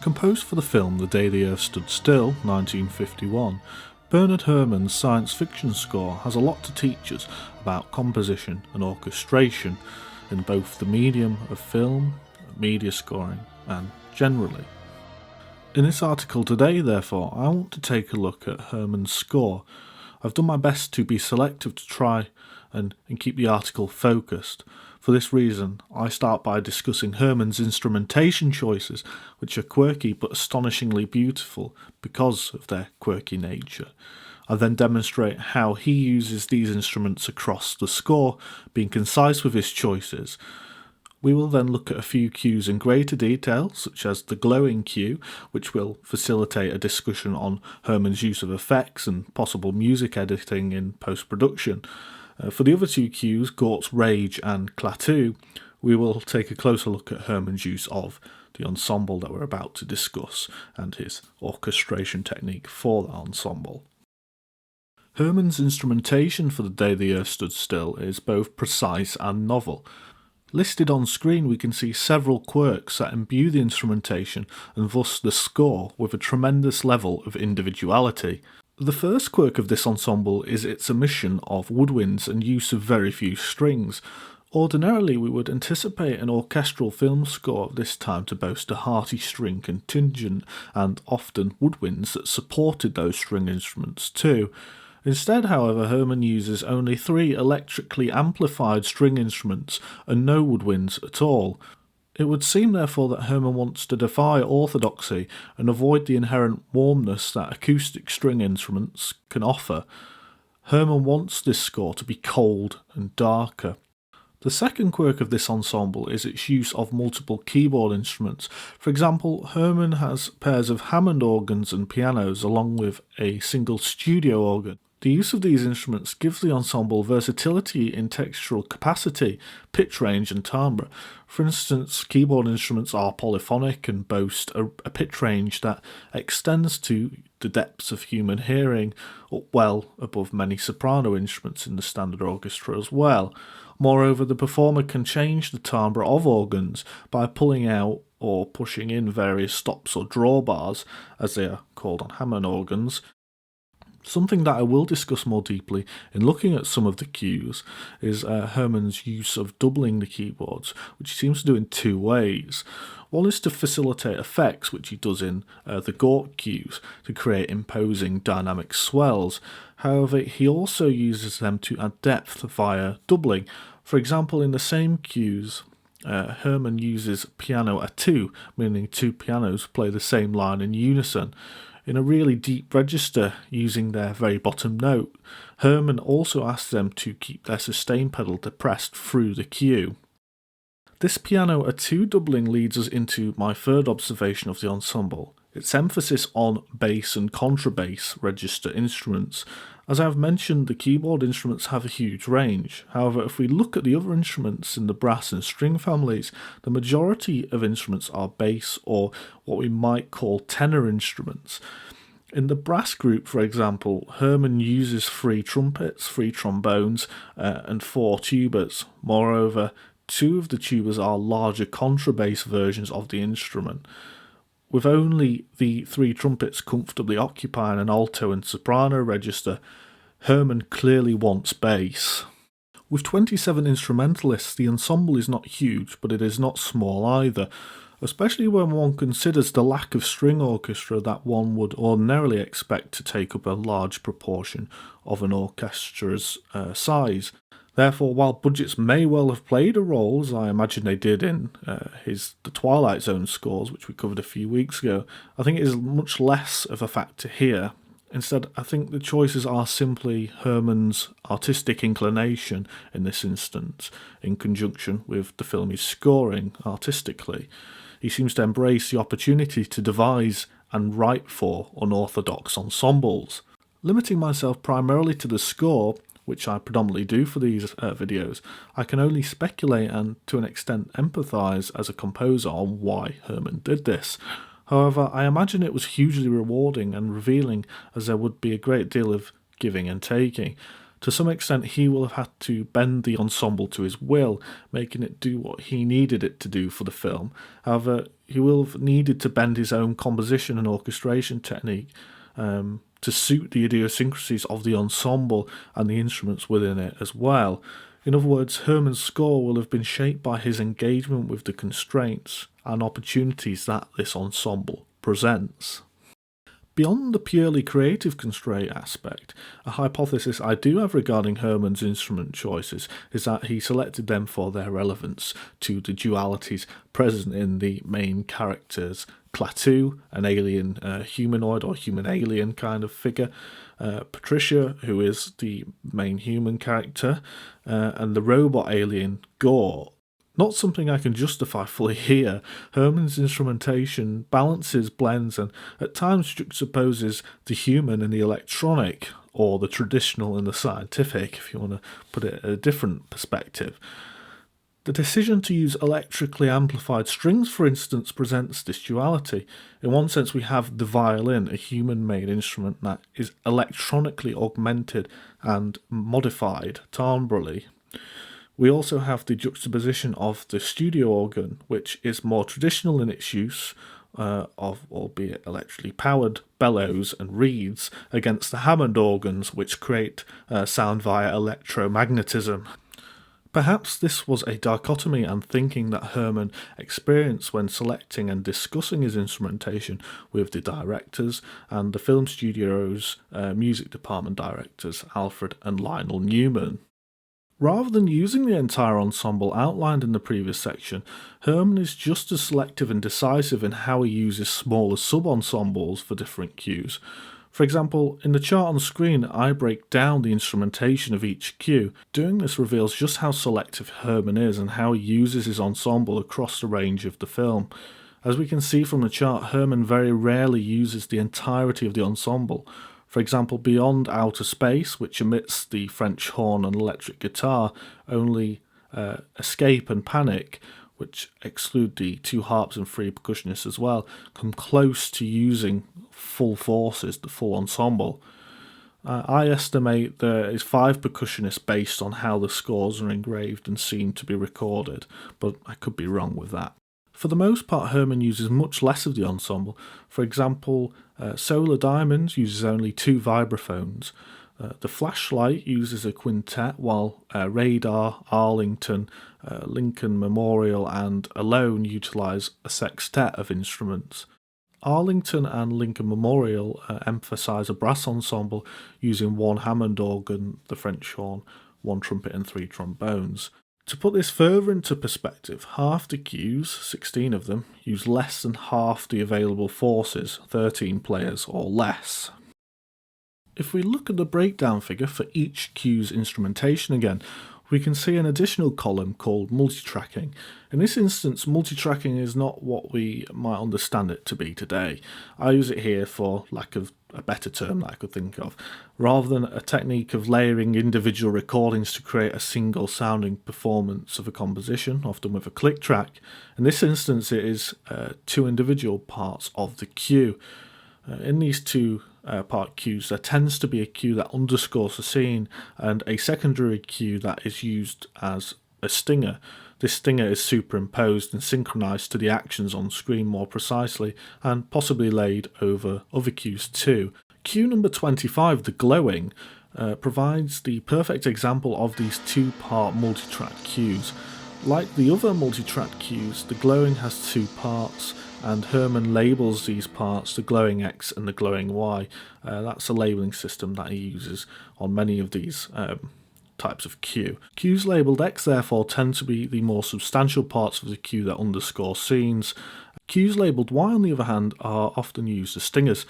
Composed for the film The Day the Earth Stood Still, 1951, Bernard Herrmann's science fiction score has a lot to teach us about composition and orchestration in both the medium of film, media scoring, and generally. In this article today, therefore, I want to take a look at Herrmann's score. I've done my best to be selective to try and keep the article focused. For this reason, I start by discussing Herrmann's instrumentation choices, which are quirky but astonishingly beautiful because of their quirky nature. I then demonstrate how he uses these instruments across the score, being concise with his choices. We will then look at a few cues in greater detail, such as the glowing cue, which will facilitate a discussion on Herrmann's use of effects and possible music editing in post-production. For the other two cues, Gort's Rage and Klaatu, we will take a closer look at Herrmann's use of the ensemble that we're about to discuss and his orchestration technique for the ensemble. Herrmann's instrumentation for The Day the Earth Stood Still is both precise and novel. Listed on screen we can see several quirks that imbue the instrumentation and thus the score with a tremendous level of individuality. The first quirk of this ensemble is its omission of woodwinds and use of very few strings. Ordinarily we would anticipate an orchestral film score of this time to boast a hearty string contingent and often woodwinds that supported those string instruments too. Instead, however, Herrmann uses only 3 electrically amplified string instruments and no woodwinds at all. It would seem therefore that Herrmann wants to defy orthodoxy and avoid the inherent warmness that acoustic string instruments can offer. Herrmann wants this score to be cold and darker. The second quirk of this ensemble is its use of multiple keyboard instruments. For example, Herrmann has pairs of Hammond organs and pianos along with a single studio organ. The use of these instruments gives the ensemble versatility in textural capacity, pitch range and timbre. For instance, keyboard instruments are polyphonic and boast a pitch range that extends to the depths of human hearing, well above many soprano instruments in the standard orchestra as well. Moreover, the performer can change the timbre of organs by pulling out or pushing in various stops or drawbars, as they are called on Hammond organs. Something that I will discuss more deeply in looking at some of the cues is Herrmann's use of doubling the keyboards, which he seems to do in 2 ways. One is to facilitate effects, which he does in the Gort cues, to create imposing dynamic swells. However, he also uses them to add depth via doubling. For example, in the same cues, Herrmann uses piano a 2, meaning 2 pianos play the same line in unison. In a really deep register using their very bottom note, Herrmann also asks them to keep their sustain pedal depressed through the cue. This piano a 2 doubling leads us into my third observation of the ensemble, its emphasis on bass and contrabass register instruments. As I have mentioned, the keyboard instruments have a huge range. However, if we look at the other instruments in the brass and string families, the majority of instruments are bass or what we might call tenor instruments. In the brass group, for example, Herrmann uses 3 trumpets, 3 trombones, and 4 tubas. Moreover, 2 of the tubas are larger contrabass versions of the instrument. With only the 3 trumpets comfortably occupying an alto and soprano register, Herrmann clearly wants bass. With 27 instrumentalists, the ensemble is not huge, but it is not small either, especially when one considers the lack of string orchestra that one would ordinarily expect to take up a large proportion of an orchestra's size. Therefore, while budgets may well have played a role, as I imagine they did in the Twilight Zone scores, which we covered a few weeks ago, I think it is much less of a factor here. Instead, I think the choices are simply Herrmann's artistic inclination in this instance, in conjunction with the film he's scoring artistically. He seems to embrace the opportunity to devise and write for unorthodox ensembles. Limiting myself primarily to the score, which I predominantly do for these videos, I can only speculate and to an extent empathise as a composer on why Herrmann did this. However, I imagine it was hugely rewarding and revealing, as there would be a great deal of giving and taking. To some extent, he will have had to bend the ensemble to his will, making it do what he needed it to do for the film. However, he will have needed to bend his own composition and orchestration technique to suit the idiosyncrasies of the ensemble and the instruments within it as well. In other words, Herrmann's score will have been shaped by his engagement with the constraints and opportunities that this ensemble presents. Beyond the purely creative constraint aspect, a hypothesis I do have regarding Herrmann's instrument choices is that he selected them for their relevance to the dualities present in the main characters. Klaatu, an alien humanoid or human alien kind of figure, Patricia, who is the main human character, and the robot alien Gort. Not something I can justify fully here. Herrmann's instrumentation balances, blends, and at times juxtaposes the human and the electronic, or the traditional and the scientific, if you want to put it in a different perspective. The decision to use electrically amplified strings, for instance, presents this duality. In one sense, we have the violin, a human-made instrument that is electronically augmented and modified timbrally. We also have the juxtaposition of the studio organ, which is more traditional in its use of, albeit electrically powered, bellows and reeds, against the Hammond organs, which create sound via electromagnetism. Perhaps this was a dichotomy and thinking that Herrmann experienced when selecting and discussing his instrumentation with the directors and the film studio's music department directors, Alfred and Lionel Newman. Rather than using the entire ensemble outlined in the previous section, Herrmann is just as selective and decisive in how he uses smaller sub-ensembles for different cues. For example, in the chart on screen, I break down the instrumentation of each cue. Doing this reveals just how selective Herrmann is and how he uses his ensemble across the range of the film. As we can see from the chart, Herrmann very rarely uses the entirety of the ensemble. For example, beyond Outer Space, which omits the French horn and electric guitar, only Escape and Panic, which exclude the two harps and three percussionists as well, come close to using full forces, the full ensemble. I estimate there is 5 percussionists based on how the scores are engraved and seem to be recorded, but I could be wrong with that. For the most part, Herrmann uses much less of the ensemble. For example, Solar Diamonds uses only 2 vibraphones. The Flashlight uses a quintet, while Radar, Arlington, Lincoln Memorial and Alone utilise a sextet of instruments. Arlington and Lincoln Memorial emphasise a brass ensemble using 1 Hammond organ, the French horn, 1 trumpet and 3 trombones. To put this further into perspective, half the cues, 16 of them, use less than half the available forces, 13 players or less. If we look at the breakdown figure for each cue's instrumentation again, we can see an additional column called multitracking. In this instance, multitracking is not what we might understand it to be today. I use it here for lack of a better term that I could think of, rather than a technique of layering individual recordings to create a single sounding performance of a composition, often with a click track. In this instance, it is 2 individual parts of the cue. In these 2 part cues, there tends to be a cue that underscores the scene and a secondary cue that is used as a stinger. This stinger is superimposed and synchronized to the actions on screen more precisely and possibly laid over other cues too. Cue number 25, the glowing, provides the perfect example of these 2-part multitrack cues. Like the other multitrack cues, the glowing has 2 parts, and Herrmann labels these parts the glowing X and the glowing Y. That's a labelling system that he uses on many of these types of cue. Cues labelled X therefore tend to be the more substantial parts of the cue that underscore scenes. Cues labelled Y, on the other hand, are often used as stingers.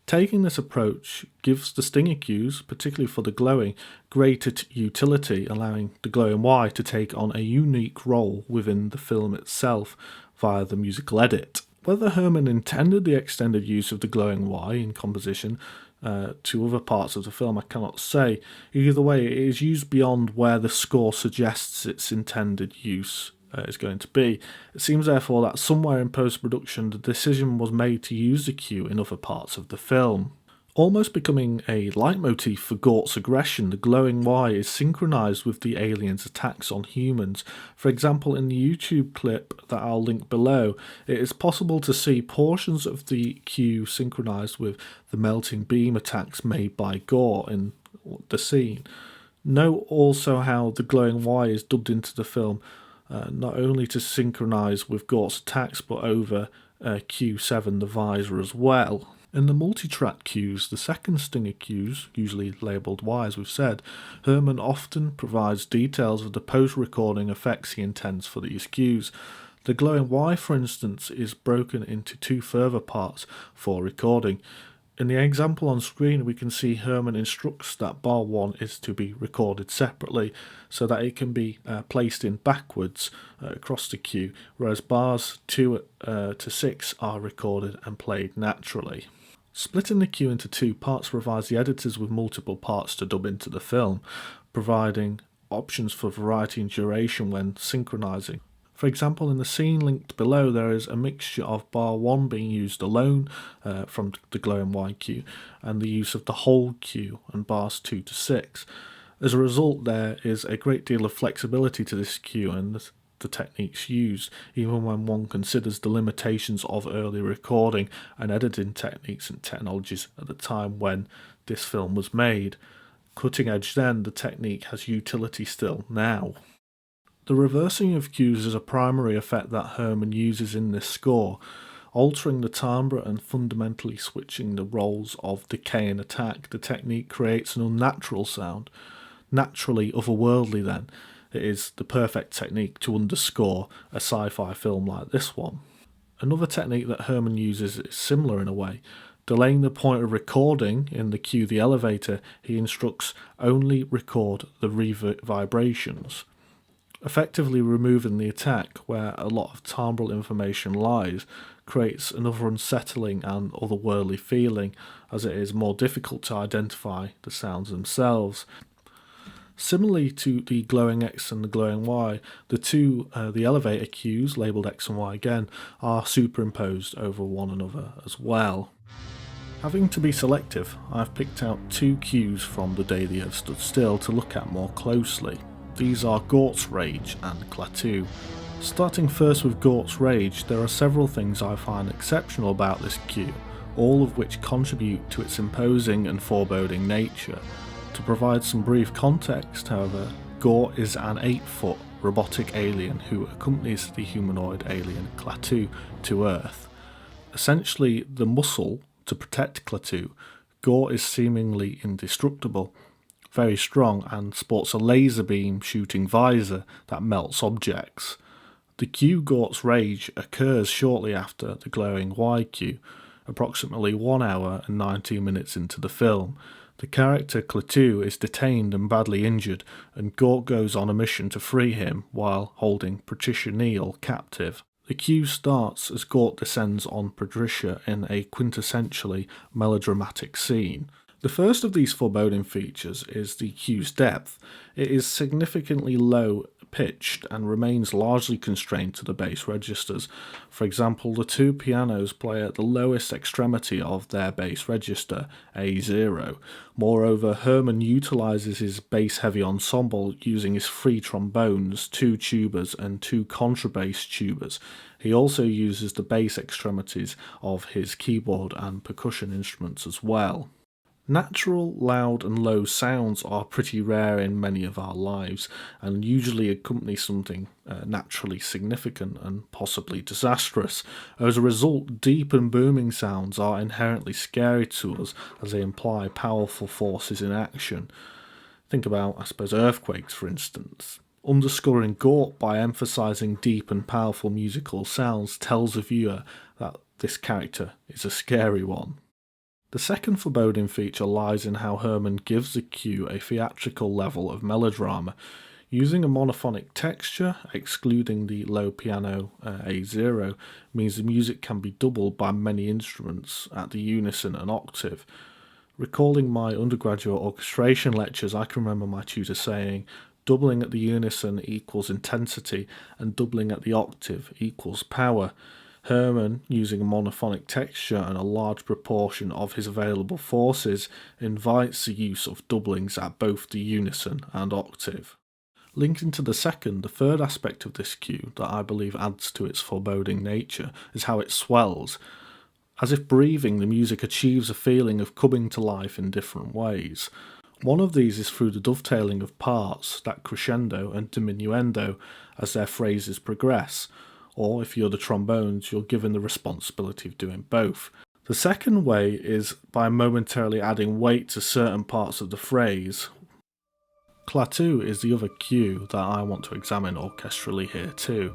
Taking this approach gives the stinger cues, particularly for the glowing, greater utility, allowing the glowing Y to take on a unique role within the film itself via the musical edit. Whether Herrmann intended the extended use of the glowing Y in composition to other parts of the film, I cannot say. Either way, it is used beyond where the score suggests its intended use is going to be. It seems therefore that somewhere in post-production the decision was made to use the cue in other parts of the film. Almost becoming a leitmotif for Gort's aggression, the glowing Y is synchronized with the aliens' attacks on humans. For example, in the YouTube clip that I'll link below, it is possible to see portions of the cue synchronized with the melting beam attacks made by Gort in the scene. Note also how the glowing Y is dubbed into the film, not only to synchronize with Gort's attacks, but over Q7, the visor, as well. In the multi-track cues, the second stinger cues, usually labelled Y as we've said, Herrmann often provides details of the post-recording effects he intends for these cues. The glowing Y, for instance, is broken into two further parts for recording. In the example on screen, we can see Herrmann instructs that bar 1 is to be recorded separately so that it can be placed in backwards across the cue, whereas bars 2 to 6 are recorded and played naturally. Splitting the cue into two parts provides the editors with multiple parts to dub into the film, providing options for variety and duration when synchronizing. For example, in the scene linked below, there is a mixture of bar 1 being used alone from the glowing Y cue, and the use of the whole cue and bars 2 to 6. As a result, there is a great deal of flexibility to this cue and the techniques used, even when one considers the limitations of early recording and editing techniques and technologies at the time when this film was made. Cutting edge then, the technique has utility still now. The reversing of cues is a primary effect that Herrmann uses in this score, altering the timbre and fundamentally switching the roles of decay and attack. The technique creates an unnatural sound, naturally otherworldly then. It is the perfect technique to underscore a sci-fi film like this one. Another technique that Herrmann uses is similar in a way. Delaying the point of recording in the cue The Elevator, he instructs only record the vibrations, effectively removing the attack where a lot of timbral information lies, creates another unsettling and otherworldly feeling, as it is more difficult to identify the sounds themselves. Similarly to the glowing X and the glowing Y, the elevator cues, labelled X and Y again, are superimposed over one another as well. Having to be selective, I've picked out two cues from The Day the Earth Stood Still to look at more closely. These are Gort's Rage and Klaatu. Starting first with Gort's Rage, there are several things I find exceptional about this cue, all of which contribute to its imposing and foreboding nature. To provide some brief context, however, Gort is an 8-foot robotic alien who accompanies the humanoid alien Klaatu to Earth. Essentially the muscle to protect Klaatu, Gort is seemingly indestructible, very strong, and sports a laser beam shooting visor that melts objects. The cue Gort's Rage occurs shortly after the glowing Y cue, approximately 1 hour and 19 minutes into the film. The character Klaatu is detained and badly injured, and Gort goes on a mission to free him while holding Patricia Neal captive. The cue starts as Gort descends on Patricia in a quintessentially melodramatic scene. The first of these foreboding features is the cue's depth. It is significantly low pitched and remains largely constrained to the bass registers. For example, the two pianos play at the lowest extremity of their bass register, A0. Moreover, Herrmann utilises his bass-heavy ensemble using his 3 trombones, 2 tubas and 2 contrabass tubas. He also uses the bass extremities of his keyboard and percussion instruments as well. Natural, loud and low sounds are pretty rare in many of our lives and usually accompany something naturally significant and possibly disastrous. As a result, deep and booming sounds are inherently scary to us as they imply powerful forces in action. Think about, I suppose, earthquakes, for instance. Underscoring Gort by emphasising deep and powerful musical sounds tells the viewer that this character is a scary one. The second foreboding feature lies in how Herrmann gives the cue a theatrical level of melodrama. Using a monophonic texture, excluding the low piano A0, means the music can be doubled by many instruments at the unison and octave. Recalling my undergraduate orchestration lectures, I can remember my tutor saying, doubling at the unison equals intensity and doubling at the octave equals power. Herrmann, using a monophonic texture and a large proportion of his available forces, invites the use of doublings at both the unison and octave. Linking to the third aspect of this cue that I believe adds to its foreboding nature is how it swells. As if breathing, the music achieves a feeling of coming to life in different ways. One of these is through the dovetailing of parts, that crescendo and diminuendo, as their phrases progress, or if you're the trombones, you're given the responsibility of doing both. The second way is by momentarily adding weight to certain parts of the phrase. Klaatu is the other cue that I want to examine orchestrally here too.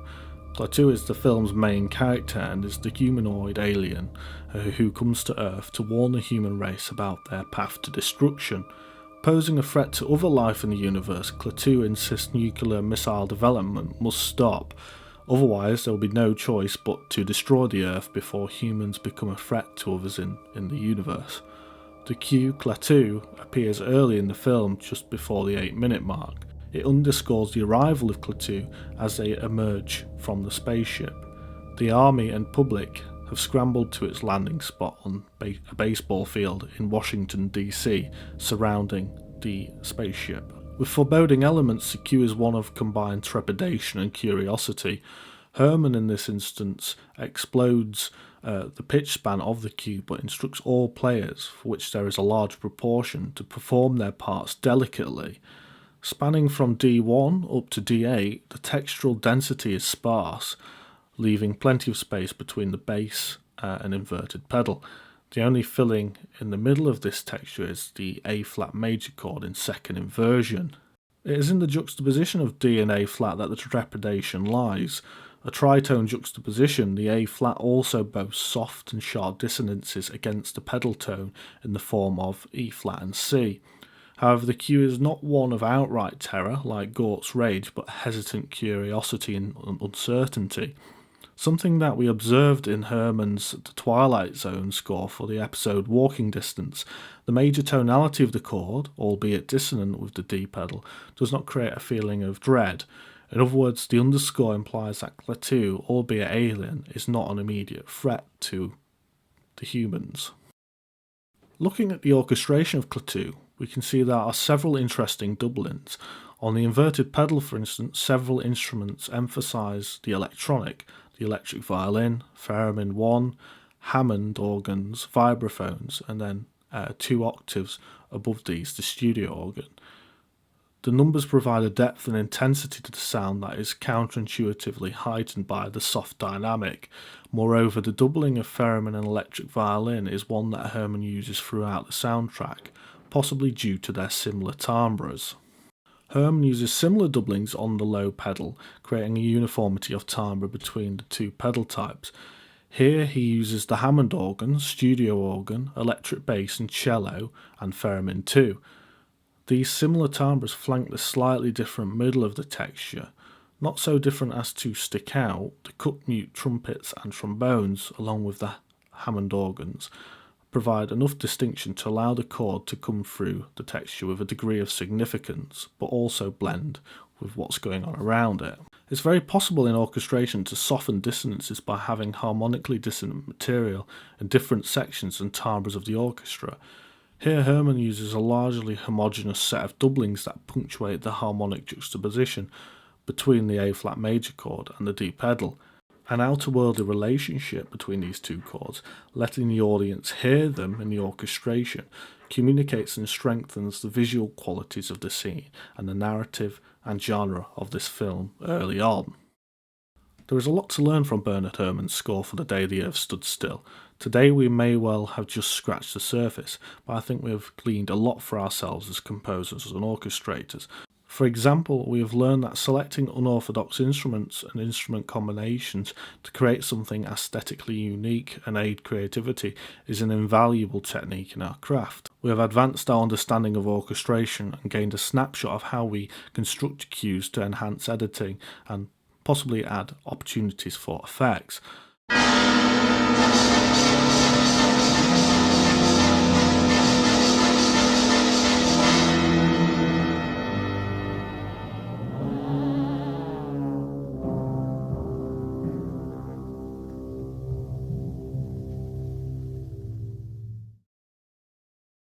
Klaatu is the film's main character and is the humanoid alien who comes to Earth to warn the human race about their path to destruction. Posing a threat to other life in the universe, Klaatu insists nuclear missile development must stop, otherwise there will be no choice but to destroy the Earth before humans become a threat to others in the universe. The cue Klaatu appears early in the film, just before the 8-minute mark. It underscores the arrival of Klaatu as they emerge from the spaceship. The army and public have scrambled to its landing spot on a baseball field in Washington, D.C., surrounding the spaceship. With foreboding elements, the cue is one of combined trepidation and curiosity. Herrmann, in this instance, explodes the pitch span of the cue, but instructs all players, for which there is a large proportion, to perform their parts delicately. Spanning from D1 up to D8, the textural density is sparse, leaving plenty of space between the bass and inverted pedal. The only filling in the middle of this texture is the A-flat major chord in second inversion. It is in the juxtaposition of D and A-flat that the trepidation lies. A tritone juxtaposition, the A-flat also boasts soft and sharp dissonances against the pedal tone in the form of E-flat and C. However, the cue is not one of outright terror like Gort's rage, but hesitant curiosity and uncertainty. Something that we observed in Herrmann's The Twilight Zone score for the episode Walking Distance. The major tonality of the chord, albeit dissonant with the D pedal, does not create a feeling of dread. In other words, the underscore implies that Klaatu, albeit alien, is not an immediate threat to the humans. Looking at the orchestration of Klaatu, we can see there are several interesting doublings. On the inverted pedal, for instance, several instruments emphasise the electronic violin, theremin 1, Hammond organs, vibraphones, and then 2 octaves above these, the studio organ. The numbers provide a depth and intensity to the sound that is counterintuitively heightened by the soft dynamic. Moreover, the doubling of theremin and electric violin is one that Herrmann uses throughout the soundtrack, possibly due to their similar timbres. Herrmann uses similar doublings on the low pedal, creating a uniformity of timbre between the two pedal types. Here he uses the Hammond organ, studio organ, electric bass and cello, and theremin 2. These similar timbres flank the slightly different middle of the texture, not so different as to stick out. The cut-mute trumpets and trombones, along with the Hammond organs, provide enough distinction to allow the chord to come through the texture with a degree of significance, but also blend with what's going on around it. It's very possible in orchestration to soften dissonances by having harmonically dissonant material in different sections and timbres of the orchestra. Here Herrmann uses a largely homogeneous set of doublings that punctuate the harmonic juxtaposition between the A-flat major chord and the D pedal. An outer-worldly relationship between these two chords, letting the audience hear them in the orchestration, communicates and strengthens the visual qualities of the scene and the narrative and genre of this film early on. There is a lot to learn from Bernard Herrmann's score for The Day the Earth Stood Still. Today we may well have just scratched the surface, but I think we have gleaned a lot for ourselves as composers and orchestrators. For example, we have learned that selecting unorthodox instruments and instrument combinations to create something aesthetically unique and aid creativity is an invaluable technique in our craft. We have advanced our understanding of orchestration and gained a snapshot of how we construct cues to enhance editing and possibly add opportunities for effects.